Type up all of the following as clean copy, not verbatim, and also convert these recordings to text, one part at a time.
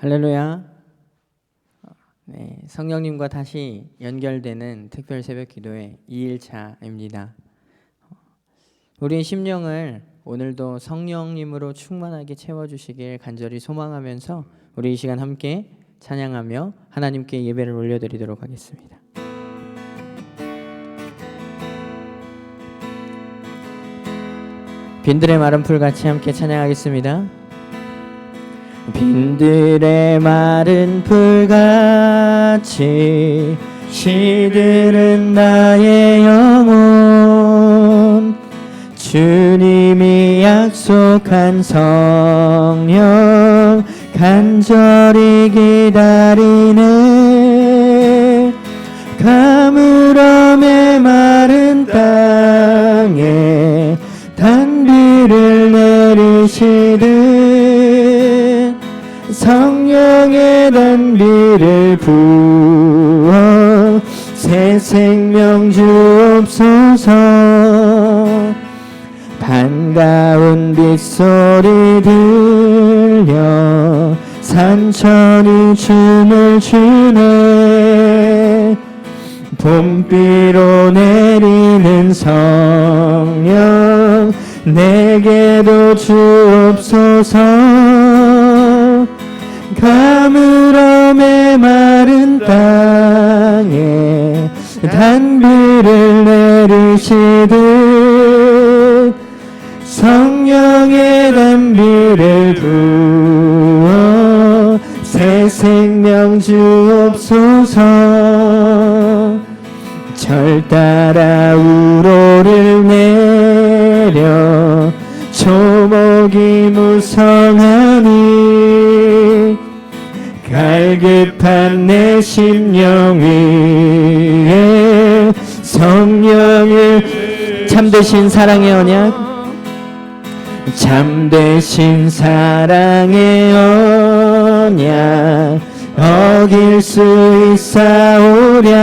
할렐루야. 네, 성령님과 다시 연결되는 특별 새벽 기도회 2일차입니다. 우리의 심령을 오늘도 성령님으로 충만하게 채워주시길 간절히 소망하면서 우리 이 시간 함께 찬양하며 하나님께 예배를 올려드리도록 하겠습니다. 빈들의 마른 풀같이 함께 찬양하겠습니다. 빈들의 마른 풀같이 시들은 나의 영혼, 주님이 약속한 성령 간절히 기다리네. 가물어 메마른 땅에 단비를 내리시듯 성령의 단비를 부어 새 생명 주옵소서. 반가운 빗소리 들려 산천이 춤을 추네. 봄비로 내리는 성령 내게도 주옵소서. 가물어 메마른 땅에 단비를 내리시듯 성령의 단비를 부어 새 생명 주옵소서. 절 따라 우로를 내려 초목이 무성하니 갈급한 내 심령 위에 성령을 참되신 사랑의 언약, 참되신 사랑의 언약 어길 수 있사오랴.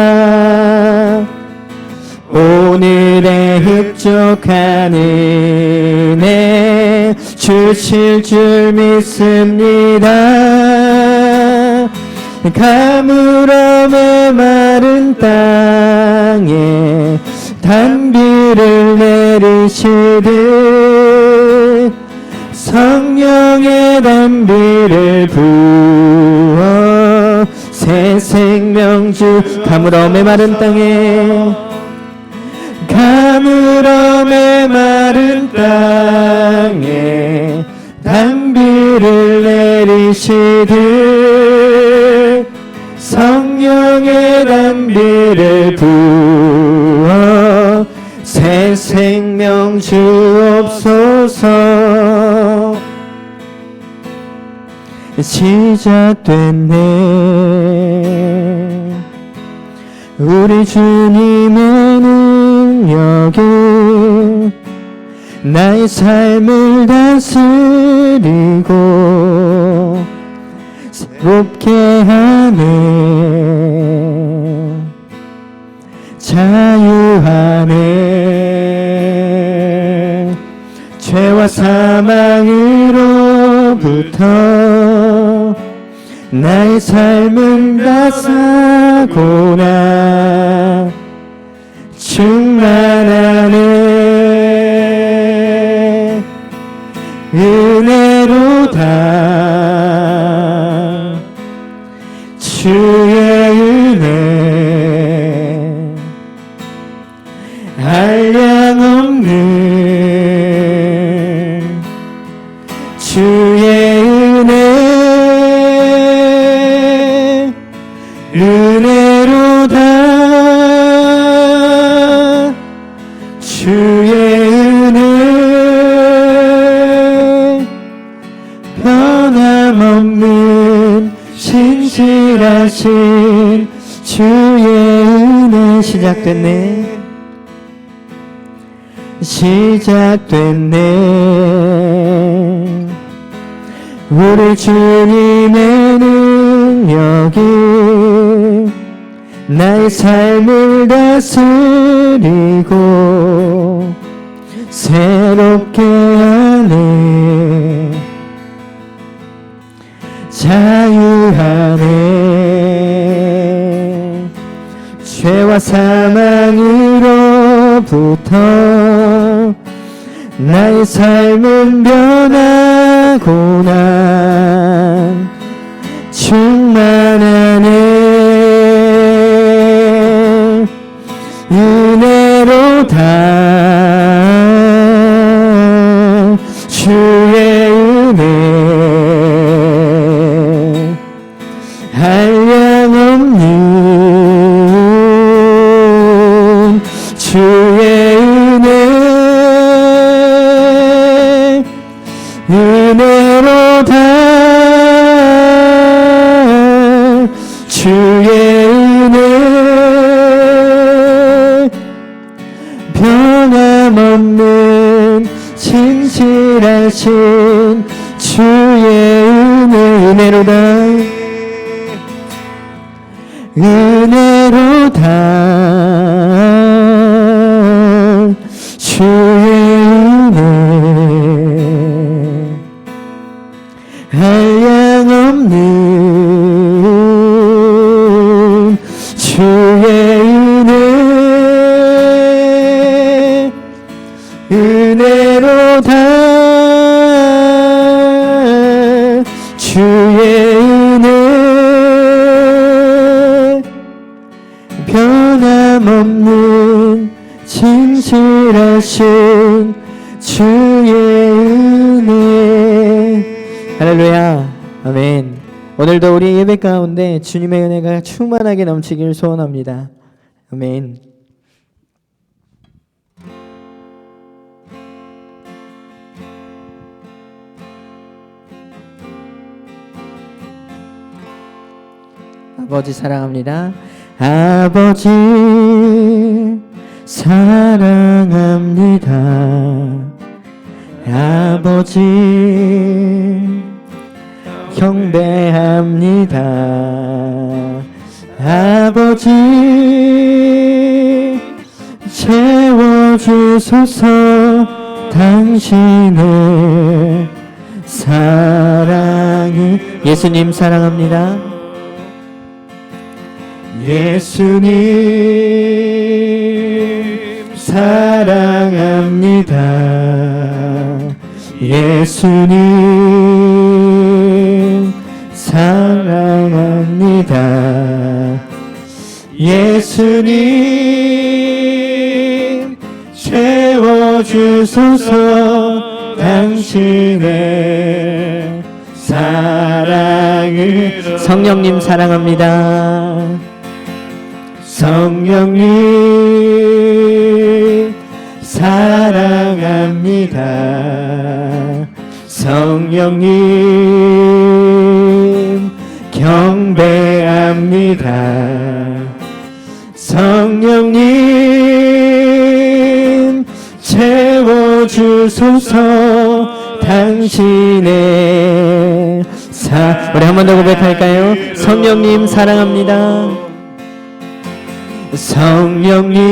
오늘의 흡족한 은혜 주실 줄 믿습니다. 가물어 메마른 땅에 단비를 내리시듯 성령의 단비를 부어 새 생명 주. 가물어 메마른 땅에, 가물어 메마른 땅에 단비를 내리시듯 성령의 단비를 부어 새 생명 주옵소서. 시작됐네. 우리 주님의 능력이 나의 삶을 다스리고 새롭게 하네. 자유하네. 죄와 사망으로부터 나의 삶은 다 사고나 충만하네. 은혜로다 주의 은혜 한량없는 주의 은혜 은혜로다 주의 은혜 변함없는 신실하신 주의 은혜. 시작됐네. 시작됐네. 우리 주님의 능력이 나의 삶을 다스리고 새롭게 하네. 자유 안에 죄와 사망으로부터 나의 삶은 변하고나 충만하네 은혜로다 주의 은혜 한량없는 주의 은혜 은혜로다 주의 은혜 변함없는 진실하신 주의 은혜 은혜로다 은혜로다 주의 은혜 한량없는 주의 은혜 은혜로다 주의 은혜 변함없는 진실하신 주의 은혜 할렐루야 아멘. 오늘도 우리 예배 가운데 주님의 은혜가 충만하게 넘치길 소원합니다. 아멘. 아버지 사랑합니다. 아버지 사랑합니다. 아버지 경배합니다. 아버지 채워주소서 당신의 사랑을 예수님 사랑합니다. 예수님 사랑합니다. 예수님 사랑합니다. 예수님 채워주소서 당신의 사랑을 성령님 사랑합니다. 성령님 사랑합니다. 성령님 경배합니다. 성령님 채워주소서 당신의 우리 한 번 더 고백할까요? 성령님 사랑합니다. 성령님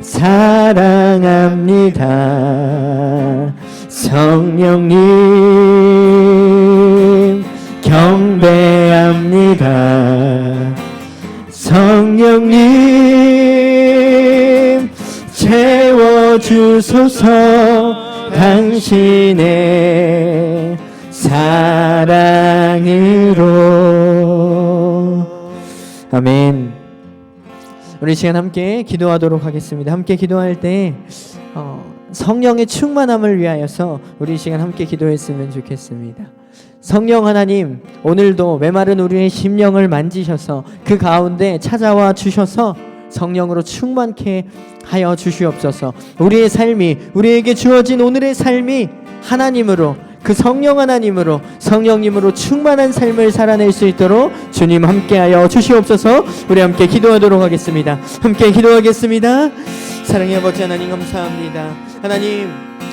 사랑합니다. 성령님 경배합니다. 성령님 채워주소서 당신의 사랑으로 아멘. 우리 시간 함께 기도하도록 하겠습니다. 함께 기도할 때 성령의 충만함을 위하여서 우리 시간 함께 기도했으면 좋겠습니다. 성령 하나님, 오늘도 메마른 우리의 심령을 만지셔서 그 가운데 찾아와 주셔서 성령으로 충만케 하여 주시옵소서. 우리의 삶이, 우리에게 주어진 오늘의 삶이 하나님으로, 그 성령 하나님으로, 성령님으로 충만한 삶을 살아낼 수 있도록 주님 함께하여 주시옵소서. 우리 함께 기도하도록 하겠습니다. 함께 기도하겠습니다. 사랑의 아버지 하나님 감사합니다. 하나님,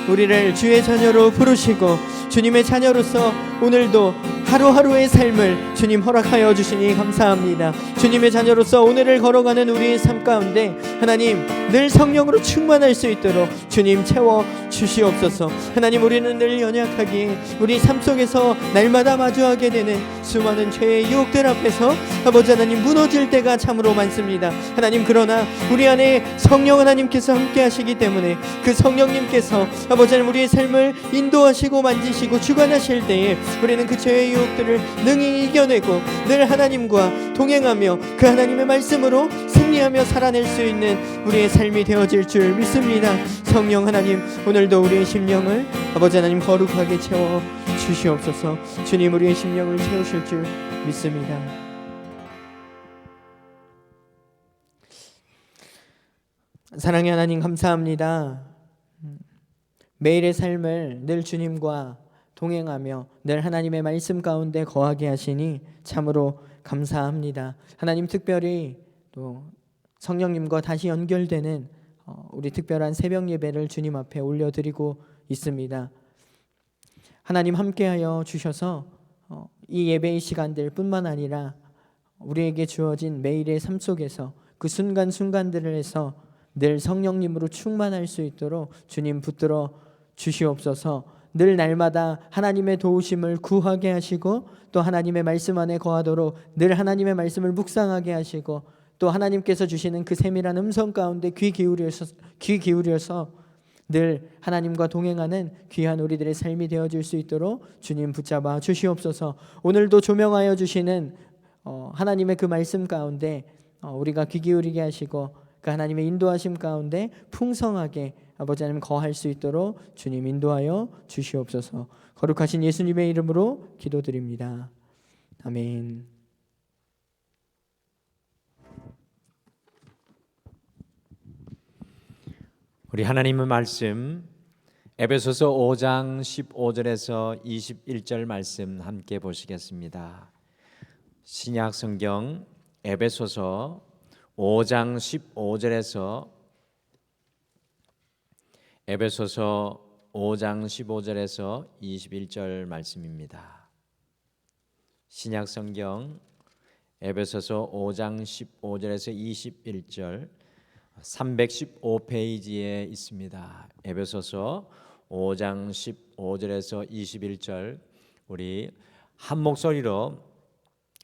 우리를 주의 자녀로 부르시고 주님의 자녀로서 오늘도 하루하루의 삶을 주님 허락하여 주시니 감사합니다. 주님의 자녀로서 오늘을 걸어가는 우리의 삶 가운데 하나님 늘 성령으로 충만할 수 있도록 주님 채워 주시옵소서. 하나님, 우리는 늘 연약하기에 우리 삶 속에서 날마다 마주하게 되는 수많은 죄의 유혹들 앞에서 아버지 하나님 무너질 때가 참으로 많습니다. 하나님, 그러나 우리 안에 성령 하나님께서 함께 하시기 때문에 그 성령님께서 아버지 하나님 우리의 삶을 인도하시고 만지시고 주관하실 때에 우리는 그 죄의 유혹들을 능히 이겨내고 늘 하나님과 동행하며 그 하나님의 말씀으로 승리하며 살아낼 수 있는 우리의 삶이 되어질 줄 믿습니다. 성령 하나님, 오늘도 우리의 심령을 아버지 하나님 거룩하게 채워 주시옵소서. 주님, 우리의 심령을 채우실 줄 믿습니다. 사랑의 하나님, 감사합니다. 매일의 삶을 늘 주님과 동행하며 늘 하나님의 말씀 가운데 거하게 하시니 참으로 감사합니다. 하나님, 특별히 또 성령님과 다시 연결되는 우리 특별한 새벽 예배를 주님 앞에 올려드리고 있습니다. 하나님, 함께하여 주셔서 이 예배의 시간들 뿐만 아니라 우리에게 주어진 매일의 삶 속에서 그 순간순간들을 해서 늘 성령님으로 충만할 수 있도록 주님 붙들어 주시옵소서. 늘 날마다 하나님의 도우심을 구하게 하시고 또 하나님의 말씀 안에 거하도록 늘 하나님의 말씀을 묵상하게 하시고 또 하나님께서 주시는 그 세밀한 음성 가운데 귀 기울여서 늘 하나님과 동행하는 귀한 우리들의 삶이 되어질 수 있도록 주님 붙잡아 주시옵소서. 오늘도 조명하여 주시는 하나님의 그 말씀 가운데 우리가 귀 기울이게 하시고 그 하나님의 인도하심 가운데 풍성하게 아버지 하나님 거할 수 있도록 주님 인도하여 주시옵소서. 거룩하신 예수님의 이름으로 기도드립니다. 아멘. 우리 하나님의 말씀 에베소서 5장 15절에서 21절 말씀 함께 보시겠습니다. 신약 성경 에베소서 5장 15절에서 21절 말씀입니다. 신약 성경 에베소서 5장 15절에서 21절 315페이지에 있습니다. 에베소서 5장 15절에서 21절 우리 한 목소리로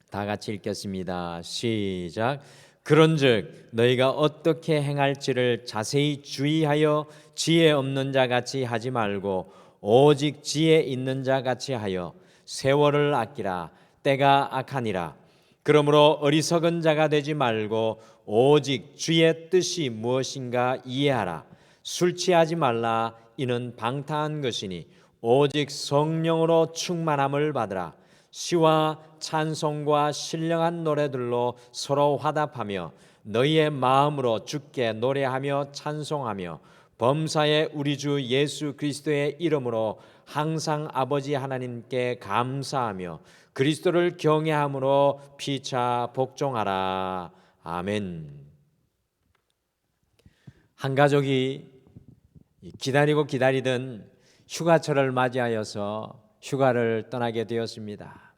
다 같이 읽겠습니다. 시작. 그런즉 너희가 어떻게 행할지를 자세히 주의하여 지혜 없는 자 같이 하지 말고 오직 지혜 있는 자 같이 하여 세월을 아끼라. 때가 악하니라. 그러므로 어리석은 자가 되지 말고 오직 주의 뜻이 무엇인가 이해하라. 술 취하지 말라. 이는 방탕한 것이니 오직 성령으로 충만함을 받으라. 시와 찬송과 신령한 노래들로 서로 화답하며 너희의 마음으로 주께 노래하며 찬송하며 범사의 우리 주 예수 그리스도의 이름으로 항상 아버지 하나님께 감사하며 그리스도를 경외함으로 피차 복종하라. 아멘. 한 가족이 기다리고 기다리던 휴가철을 맞이하여서 휴가를 떠나게 되었습니다.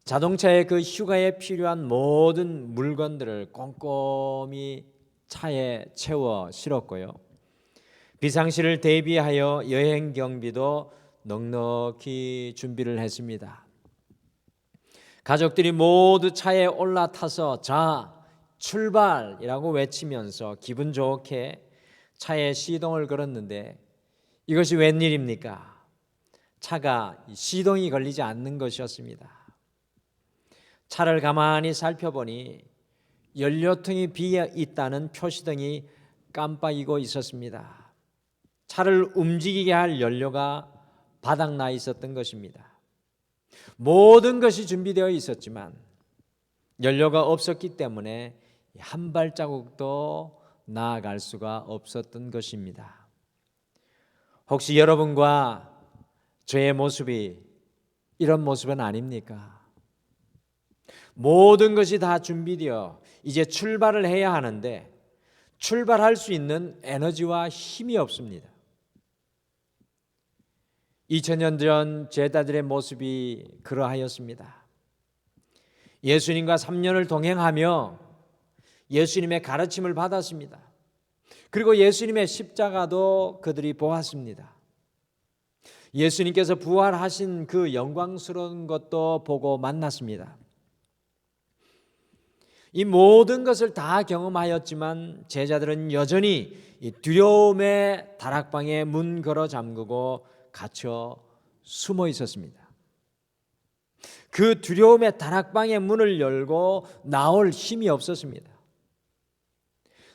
자동차에 그 휴가에 필요한 모든 물건들을 꼼꼼히 차에 채워 실었고요. 비상시를 대비하여 여행 경비도 넉넉히 준비를 했습니다. 가족들이 모두 차에 올라타서 자, 출발이라고 외치면서 기분 좋게 차에 시동을 걸었는데 이것이 웬일입니까? 차가 시동이 걸리지 않는 것이었습니다. 차를 가만히 살펴보니 연료통이 비어 있다는 표시등이 깜빡이고 있었습니다. 차를 움직이게 할 연료가 바닥나 있었던 것입니다. 모든 것이 준비되어 있었지만 연료가 없었기 때문에 한 발자국도 나아갈 수가 없었던 것입니다. 혹시 여러분과 저의 모습이 이런 모습은 아닙니까? 모든 것이 다 준비되어 이제 출발을 해야 하는데 출발할 수 있는 에너지와 힘이 없습니다. 2000년 전 제자들의 모습이 그러하였습니다. 예수님과 3년을 동행하며 예수님의 가르침을 받았습니다. 그리고 예수님의 십자가도 그들이 보았습니다. 예수님께서 부활하신 그 영광스러운 것도 보고 만났습니다. 이 모든 것을 다 경험하였지만 제자들은 여전히 이 두려움의 다락방에 문 걸어 잠그고 갇혀 숨어 있었습니다. 그 두려움의 다락방의 문을 열고 나올 힘이 없었습니다.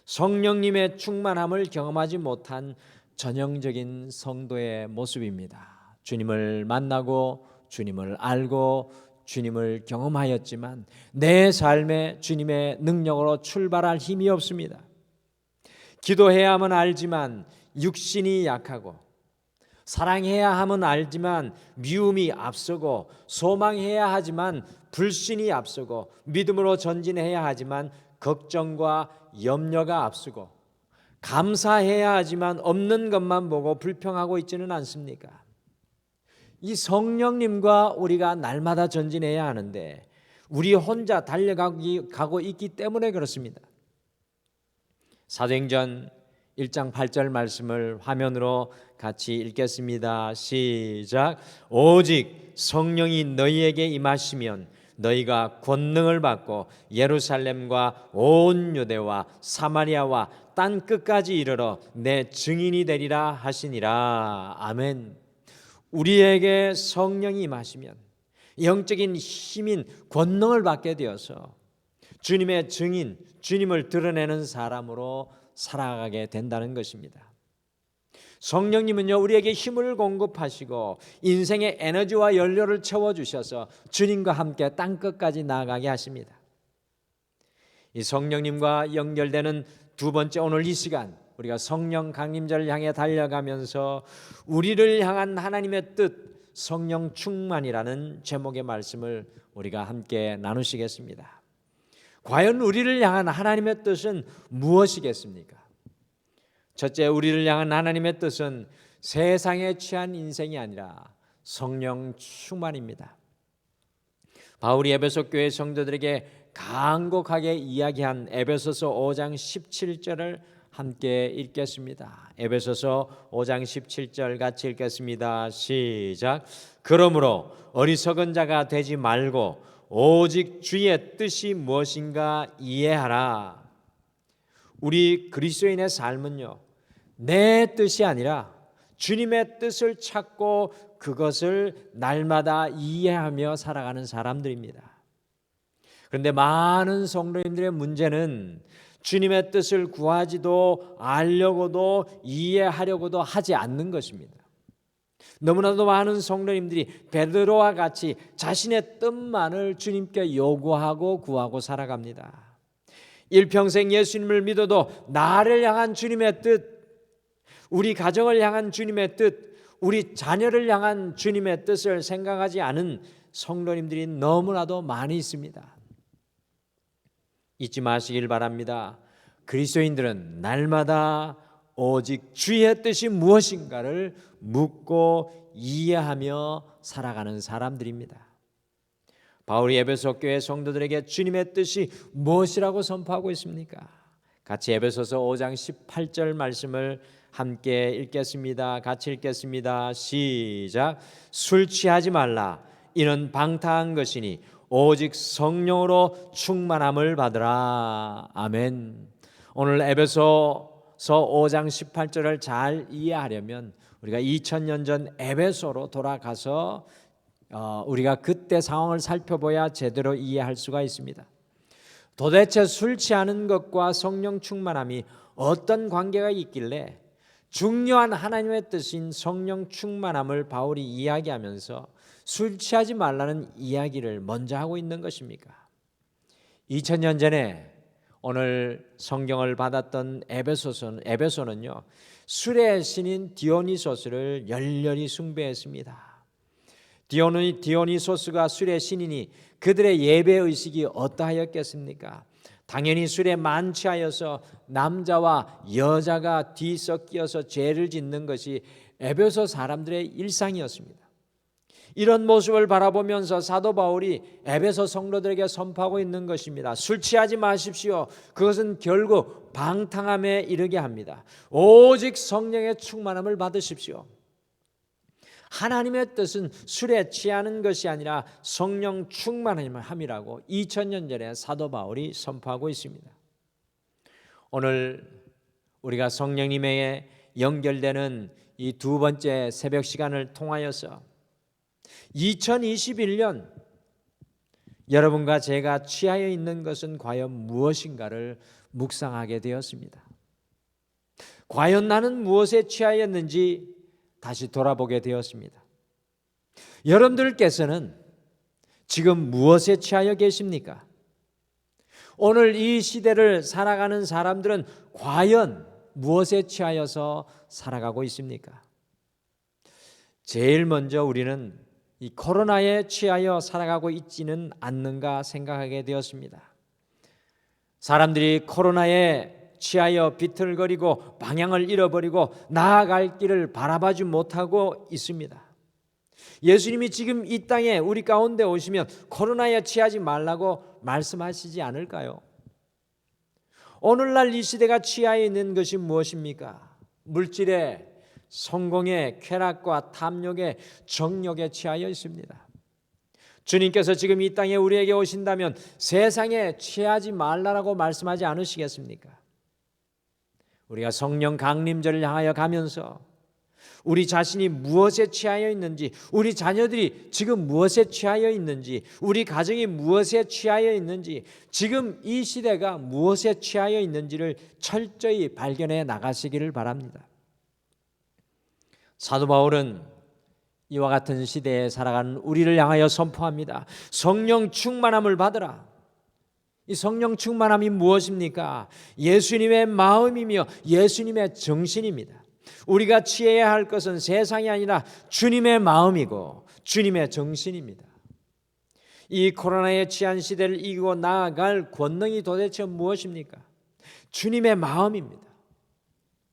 성령님의 충만함을 경험하지 못한 전형적인 성도의 모습입니다. 주님을 만나고 주님을 알고 주님을 경험하였지만 내 삶에 주님의 능력으로 출발할 힘이 없습니다. 기도해야 함은 알지만 육신이 약하고, 사랑해야 함은 알지만 미움이 앞서고, 소망해야 하지만 불신이 앞서고, 믿음으로 전진해야 하지만 걱정과 염려가 앞서고, 감사해야 하지만 없는 것만 보고 불평하고 있지는 않습니까? 이 성령님과 우리가 날마다 전진해야 하는데 우리 혼자 달려가고 있기 때문에 그렇습니다. 사도행전 1장 8절 말씀을 화면으로 같이 읽겠습니다. 시작. 오직 성령이 너희에게 임하시면 너희가 권능을 받고 예루살렘과 온 유대와 사마리아와 땅 끝까지 이르러 내 증인이 되리라 하시니라. 아멘. 우리에게 성령이 임하시면 영적인 힘인 권능을 받게 되어서 주님의 증인, 주님을 드러내는 사람으로 살아가게 된다는 것입니다. 성령님은요, 우리에게 힘을 공급하시고 인생의 에너지와 연료를 채워주셔서 주님과 함께 땅끝까지 나아가게 하십니다. 이 성령님과 연결되는 두 번째, 오늘 이 시간 우리가 성령 강림절을 향해 달려가면서 우리를 향한 하나님의 뜻, 성령 충만이라는 제목의 말씀을 우리가 함께 나누시겠습니다. 과연 우리를 향한 하나님의 뜻은 무엇이겠습니까? 첫째, 우리를 향한 하나님의 뜻은 세상에 취한 인생이 아니라 성령 충만입니다. 바울이 에베소 교회 성도들에게 간곡하게 이야기한 에베소서 5장 17절을 함께 읽겠습니다. 에베소서 5장 17절 같이 읽겠습니다. 시작. 그러므로 어리석은 자가 되지 말고 오직 주의 뜻이 무엇인가 이해하라. 우리 그리스도인의 삶은요, 내 뜻이 아니라 주님의 뜻을 찾고 그것을 날마다 이해하며 살아가는 사람들입니다. 그런데 많은 성도님들의 문제는 주님의 뜻을 구하지도 알려고도 이해하려고도 하지 않는 것입니다. 너무나도 많은 성도님들이 베드로와 같이 자신의 뜻만을 주님께 요구하고 구하고 살아갑니다. 일평생 예수님을 믿어도 나를 향한 주님의 뜻, 우리 가정을 향한 주님의 뜻, 우리 자녀를 향한 주님의 뜻을 생각하지 않은 성도님들이 너무나도 많이 있습니다. 잊지 마시길 바랍니다. 그리스도인들은 날마다 오직 주의 뜻이 무엇인가를 묻고 이해하며 살아가는 사람들입니다. 바울이 에베소 교회 성도들에게 주님의 뜻이 무엇이라고 선포하고 있습니까? 같이 에베소서 5장 18절 말씀을 함께 읽겠습니다. 같이 읽겠습니다. 시작. 술 취하지 말라. 이는 방탕한 것이니 오직 성령으로 충만함을 받으라. 아멘. 오늘 에베소서 5장 18절을 잘 이해하려면 우리가 2000년 전 에베소로 돌아가서 우리가 그때 상황을 살펴봐야 제대로 이해할 수가 있습니다. 도대체 술 취하는 것과 성령 충만함이 어떤 관계가 있길래 중요한 하나님의 뜻인 성령 충만함을 바울이 이야기하면서 술 취하지 말라는 이야기를 먼저 하고 있는 것입니까? 2000년 전에 오늘 성경을 받았던 에베소는요, 술의 신인 디오니소스를 열렬히 숭배했습니다. 디오니소스가 술의 신이니 그들의 예배 의식이 어떠하였겠습니까? 당연히 술에 만취하여서 남자와 여자가 뒤섞여서 죄를 짓는 것이 에베소 사람들의 일상이었습니다. 이런 모습을 바라보면서 사도 바울이 에베소 성도들에게 선포하고 있는 것입니다. 술 취하지 마십시오. 그것은 결국 방탕함에 이르게 합니다. 오직 성령의 충만함을 받으십시오. 하나님의 뜻은 술에 취하는 것이 아니라 성령 충만함이라고 2000년 전에 사도 바울이 선포하고 있습니다. 오늘 우리가 성령님에 연결되는 이 두 번째 새벽 시간을 통하여서 2021년 여러분과 제가 취하여 있는 것은 과연 무엇인가를 묵상하게 되었습니다. 과연 나는 무엇에 취하였는지 다시 돌아보게 되었습니다. 여러분들께서는 지금 무엇에 취하여 계십니까? 오늘 이 시대를 살아가는 사람들은 과연 무엇에 취하여서 살아가고 있습니까? 제일 먼저 우리는 이 코로나에 취하여 살아가고 있지는 않는가 생각하게 되었습니다. 사람들이 코로나에 취하여 비틀거리고 방향을 잃어버리고 나아갈 길을 바라보지 못하고 있습니다. 예수님이 지금 이 땅에 우리 가운데 오시면 코로나에 취하지 말라고 말씀하시지 않을까요? 오늘날 이 시대가 취하여 있는 것이 무엇입니까? 물질에, 성공에, 쾌락과 탐욕에, 정욕에 취하여 있습니다. 주님께서 지금 이 땅에 우리에게 오신다면 세상에 취하지 말라라고 말씀하지 않으시겠습니까? 우리가 성령 강림절을 향하여 가면서 우리 자신이 무엇에 취하여 있는지, 우리 자녀들이 지금 무엇에 취하여 있는지, 우리 가정이 무엇에 취하여 있는지, 지금 이 시대가 무엇에 취하여 있는지를 철저히 발견해 나가시기를 바랍니다. 사도 바울은 이와 같은 시대에 살아가는 우리를 향하여 선포합니다. 성령 충만함을 받으라. 이 성령 충만함이 무엇입니까? 예수님의 마음이며 예수님의 정신입니다. 우리가 취해야 할 것은 세상이 아니라 주님의 마음이고 주님의 정신입니다. 이 코로나에 취한 시대를 이기고 나아갈 권능이 도대체 무엇입니까? 주님의 마음입니다.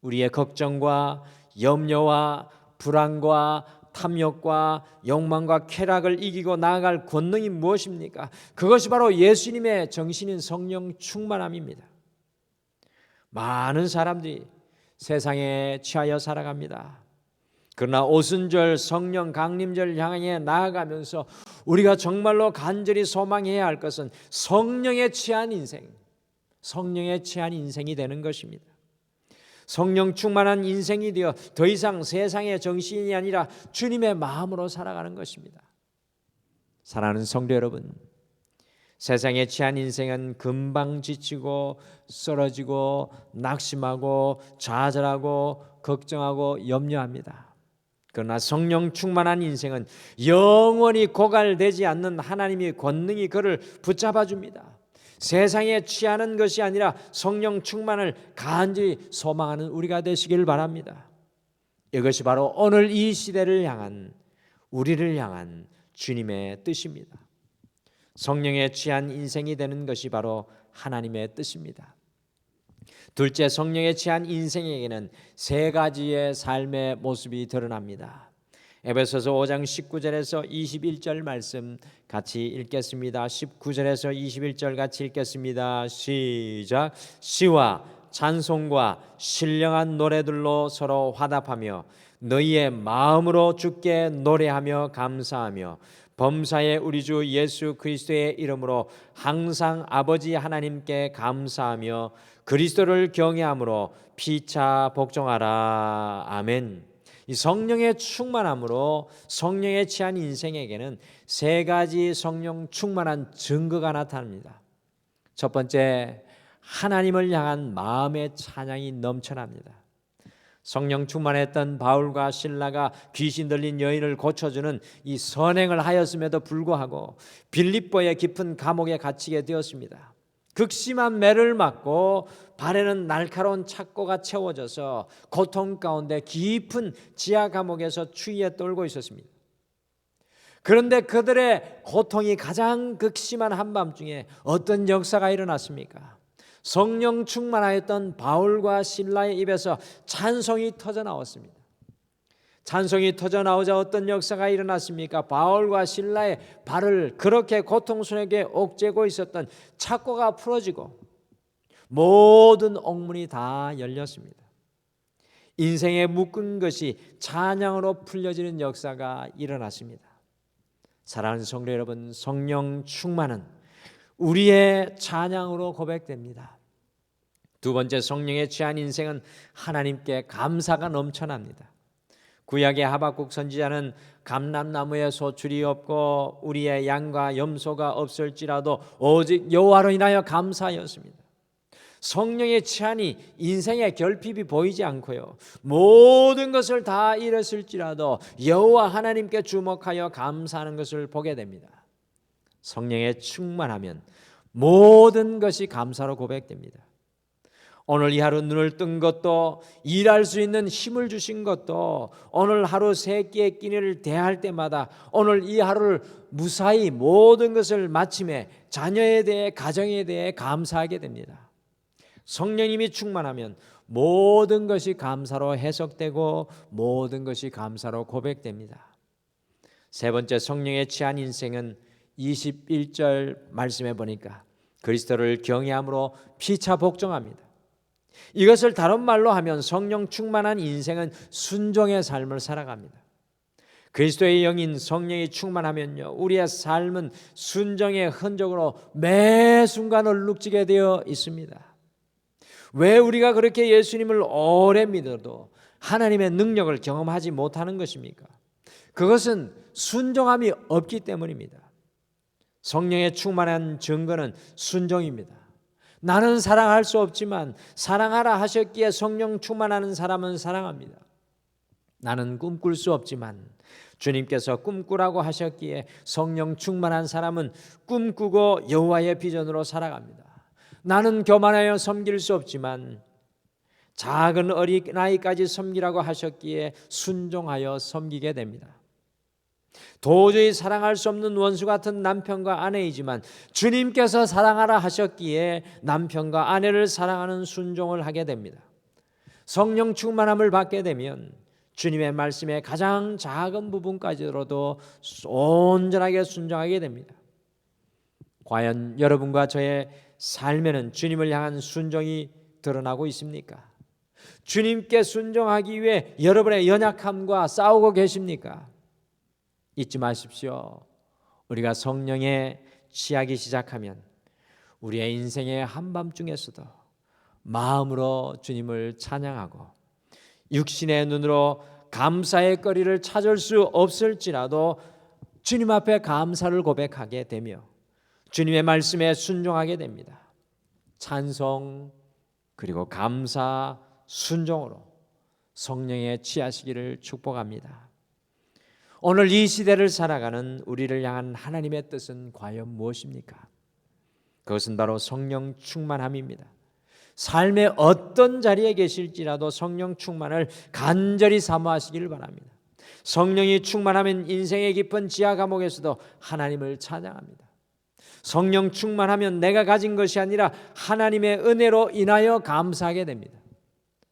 우리의 걱정과 염려와 불안과 탐욕과 욕망과 쾌락을 이기고 나아갈 권능이 무엇입니까? 그것이 바로 예수님의 정신인 성령 충만함입니다. 많은 사람들이 세상에 취하여 살아갑니다. 그러나 오순절 성령 강림절 향해 나아가면서 우리가 정말로 간절히 소망해야 할 것은 성령에 취한 인생, 성령에 취한 인생이 되는 것입니다. 성령 충만한 인생이 되어 더 이상 세상의 정신이 아니라 주님의 마음으로 살아가는 것입니다. 사랑하는 성도 여러분, 세상에 취한 인생은 금방 지치고 쓰러지고 낙심하고 좌절하고 걱정하고 염려합니다. 그러나 성령 충만한 인생은 영원히 고갈되지 않는 하나님의 권능이 그를 붙잡아 줍니다. 세상에 취하는 것이 아니라 성령 충만을 간절히 소망하는 우리가 되시기를 바랍니다. 이것이 바로 오늘 이 시대를 향한, 우리를 향한 주님의 뜻입니다. 성령에 취한 인생이 되는 것이 바로 하나님의 뜻입니다. 둘째, 성령에 취한 인생에게는 세 가지의 삶의 모습이 드러납니다. 에베소서 5장 19절에서 21절 말씀 같이 읽겠습니다. 19절에서 21절 같이 읽겠습니다. 시작. 시와 찬송과 신령한 노래들로 서로 화답하며 너희의 마음으로 주께 노래하며 감사하며 범사의 우리 주 예수 그리스도의 이름으로 항상 아버지 하나님께 감사하며 그리스도를 경외함으로 피차 복종하라. 아멘. 이 성령의 충만함으로 성령에 취한 인생에게는 세 가지 성령 충만한 증거가 나타납니다. 첫 번째, 하나님을 향한 마음의 찬양이 넘쳐납니다. 성령 충만했던 바울과 실라가 귀신 들린 여인을 고쳐주는 이 선행을 하였음에도 불구하고 빌립보의 깊은 감옥에 갇히게 되었습니다. 극심한 매를 맞고 발에는 날카로운 착고가 채워져서 고통 가운데 깊은 지하 감옥에서 추위에 떨고 있었습니다. 그런데 그들의 고통이 가장 극심한 한밤중에 어떤 역사가 일어났습니까? 성령 충만하였던 바울과 실라의 입에서 찬송이 터져 나왔습니다. 찬송이 터져 나오자 어떤 역사가 일어났습니까? 바울과 실라의 발을 그렇게 고통스럽게 옥죄고 있었던 착고가 풀어지고 모든 옥문이 다 열렸습니다. 인생에 묶은 것이 찬양으로 풀려지는 역사가 일어났습니다. 사랑하는 성도 여러분, 성령 충만은 우리의 찬양으로 고백됩니다. 두 번째, 성령에 취한 인생은 하나님께 감사가 넘쳐납니다. 구약의 하박국 선지자는 감람나무에 소출이 없고 우리의 양과 염소가 없을지라도 오직 여호와로 인하여 감사하였습니다. 성령의 취한이 인생의 결핍이 보이지 않고요, 모든 것을 다 잃었을지라도 여호와 하나님께 주목하여 감사하는 것을 보게 됩니다. 성령에 충만하면 모든 것이 감사로 고백됩니다. 오늘 이 하루 눈을 뜬 것도, 일할 수 있는 힘을 주신 것도, 오늘 하루 세 끼의 끼니를 대할 때마다 오늘 이 하루를 무사히 모든 것을 마침에 자녀에 대해, 가정에 대해 감사하게 됩니다. 성령님이 충만하면 모든 것이 감사로 해석되고 모든 것이 감사로 고백됩니다. 세 번째, 성령에 취한 인생은 21절 말씀해 보니까 그리스도를 경외함으로 피차 복종합니다. 이것을 다른 말로 하면 성령 충만한 인생은 순종의 삶을 살아갑니다. 그리스도의 영인 성령이 충만하면요, 우리의 삶은 순종의 흔적으로 매 순간 얼룩지게 되어 있습니다. 왜 우리가 그렇게 예수님을 오래 믿어도 하나님의 능력을 경험하지 못하는 것입니까? 그것은 순종함이 없기 때문입니다. 성령의 충만한 증거는 순종입니다. 나는 사랑할 수 없지만 사랑하라 하셨기에 성령 충만하는 사람은 사랑합니다. 나는 꿈꿀 수 없지만 주님께서 꿈꾸라고 하셨기에 성령 충만한 사람은 꿈꾸고 여호와의 비전으로 살아갑니다. 나는 교만하여 섬길 수 없지만 작은 어린아이까지 섬기라고 하셨기에 순종하여 섬기게 됩니다. 도저히 사랑할 수 없는 원수 같은 남편과 아내이지만 주님께서 사랑하라 하셨기에 남편과 아내를 사랑하는 순종을 하게 됩니다. 성령 충만함을 받게 되면 주님의 말씀의 가장 작은 부분까지로도 온전하게 순종하게 됩니다. 과연 여러분과 저의 삶에는 주님을 향한 순종이 드러나고 있습니까? 주님께 순종하기 위해 여러분의 연약함과 싸우고 계십니까? 잊지 마십시오. 우리가 성령에 취하기 시작하면 우리의 인생의 한밤중에서도 마음으로 주님을 찬양하고 육신의 눈으로 감사의 거리를 찾을 수 없을지라도 주님 앞에 감사를 고백하게 되며 주님의 말씀에 순종하게 됩니다. 찬송 그리고 감사 순종으로 성령에 취하시기를 축복합니다. 오늘 이 시대를 살아가는 우리를 향한 하나님의 뜻은 과연 무엇입니까? 그것은 바로 성령 충만함입니다. 삶의 어떤 자리에 계실지라도 성령 충만을 간절히 사모하시기를 바랍니다. 성령이 충만하면 인생의 깊은 지하 감옥에서도 하나님을 찬양합니다. 성령 충만하면 내가 가진 것이 아니라 하나님의 은혜로 인하여 감사하게 됩니다.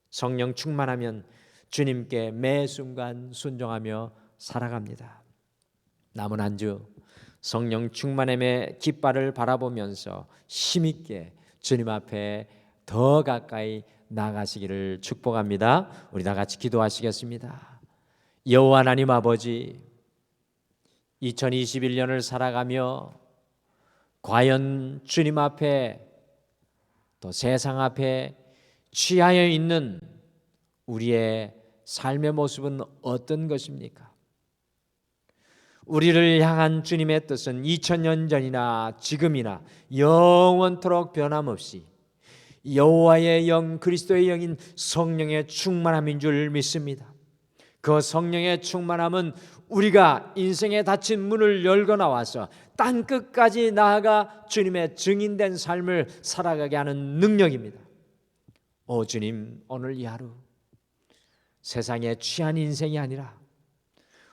성령 충만하면 주님께 매 순간 순종하며 살아갑니다. 남은 한 주 성령 충만함의 깃발을 바라보면서 힘있게 주님 앞에 더 가까이 나가시기를 축복합니다. 우리 다 같이 기도하시겠습니다. 여호와 하나님 아버지, 2021년을 살아가며 과연 주님 앞에 또 세상 앞에 취하여 있는 우리의 삶의 모습은 어떤 것입니까? 우리를 향한 주님의 뜻은 2000년 전이나 지금이나 영원토록 변함없이 여호와의 영, 그리스도의 영인 성령의 충만함인 줄 믿습니다. 그 성령의 충만함은 우리가 인생에 닫힌 문을 열고 나와서 땅 끝까지 나아가 주님의 증인된 삶을 살아가게 하는 능력입니다. 오 주님, 오늘 이 하루 세상에 취한 인생이 아니라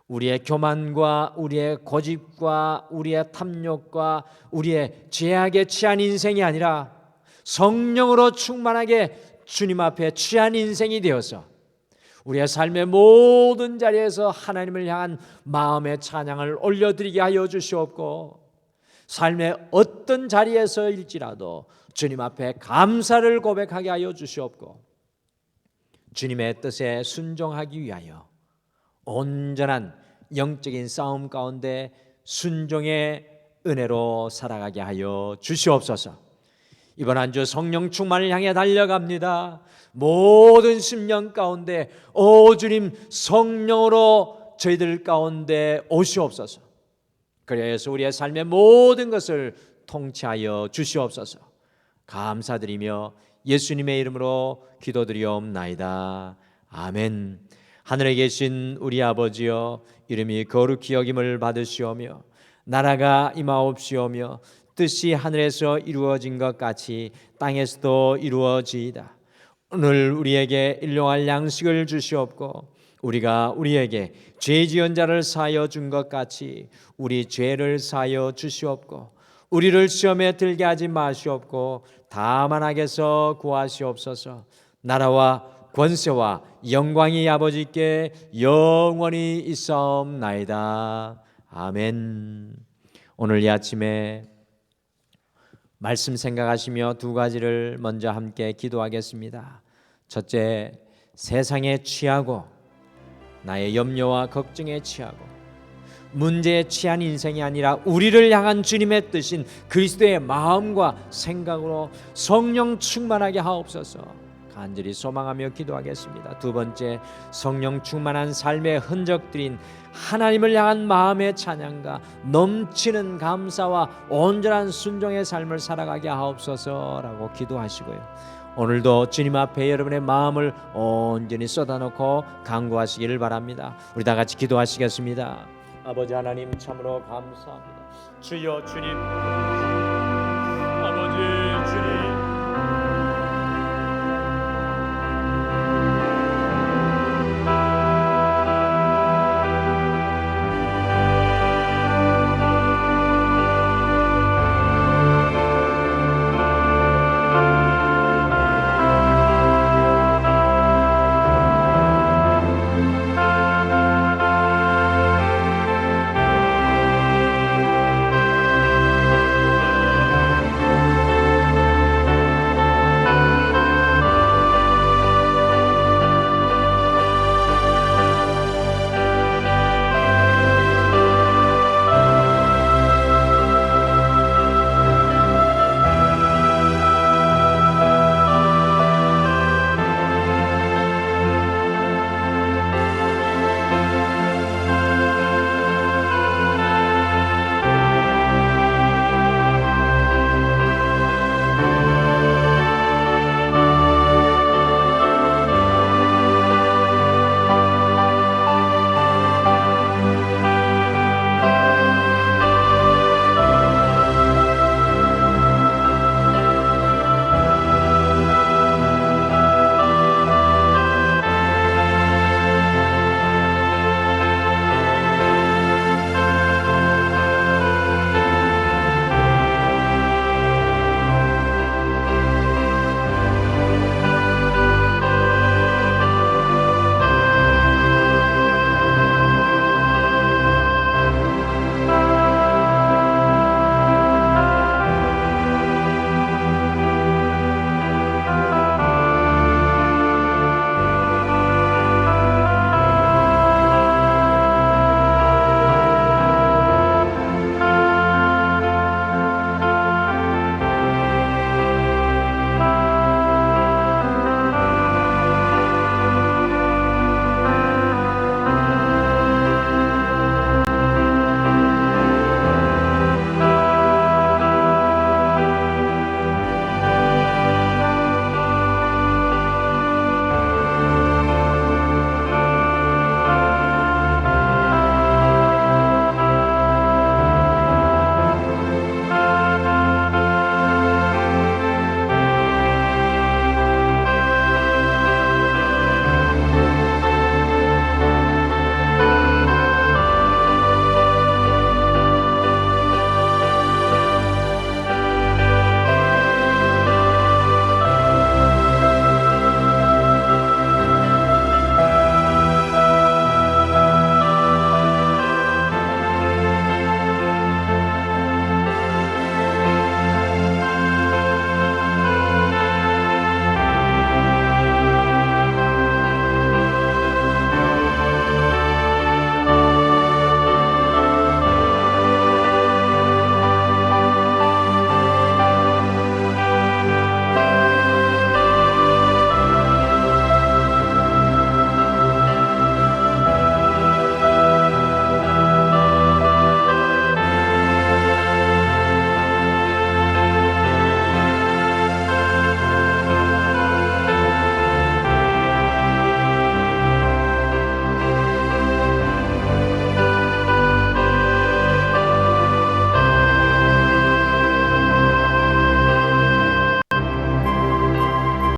우리의 교만과 우리의 고집과 우리의 탐욕과 우리의 죄악에 취한 인생이 아니라 성령으로 충만하게 주님 앞에 취한 인생이 되어서 우리의 삶의 모든 자리에서 하나님을 향한 마음의 찬양을 올려드리게 하여 주시옵고, 삶의 어떤 자리에서일지라도 주님 앞에 감사를 고백하게 하여 주시옵고, 주님의 뜻에 순종하기 위하여 온전한 영적인 싸움 가운데 순종의 은혜로 살아가게 하여 주시옵소서. 이번 한 주 성령 충만을 향해 달려갑니다. 모든 심령 가운데 오 주님 성령으로 저희들 가운데 오시옵소서. 그래서 우리의 삶의 모든 것을 통치하여 주시옵소서. 감사드리며 예수님의 이름으로 기도드리옵나이다. 아멘. 하늘에 계신 우리 아버지여, 이름이 거룩히 여김을 받으시오며 나라가 임하옵시오며 뜻이 하늘에서 이루어진 것 같이 땅에서도 이루어지이다. 오늘 우리에게 일용할 양식을 주시옵고, 우리가 우리에게 죄 지은 자를 사하여 준 것 같이 우리 죄를 사하여 주시옵고, 우리를 시험에 들게 하지 마시옵고 다만 악에서 구하시옵소서. 나라와 권세와 영광이 아버지께 영원히 있사옵나이다. 아멘. 오늘 이 아침에 말씀 생각하시며 두 가지를 먼저 함께 기도하겠습니다. 첫째, 세상에 취하고 나의 염려와 걱정에 취하고 문제에 취한 인생이 아니라 우리를 향한 주님의 뜻인 그리스도의 마음과 생각으로 성령 충만하게 하옵소서. 간절히 소망하며 기도하겠습니다. 두 번째, 성령 충만한 삶의 흔적들인 하나님을 향한 마음의 찬양과 넘치는 감사와 온전한 순종의 삶을 살아가게 하옵소서라고 기도하시고요. 오늘도 주님 앞에 여러분의 마음을 온전히 쏟아놓고 간구하시기를 바랍니다. 우리 다 같이 기도하시겠습니다. 아버지 하나님, 참으로 감사합니다. 주여, 주님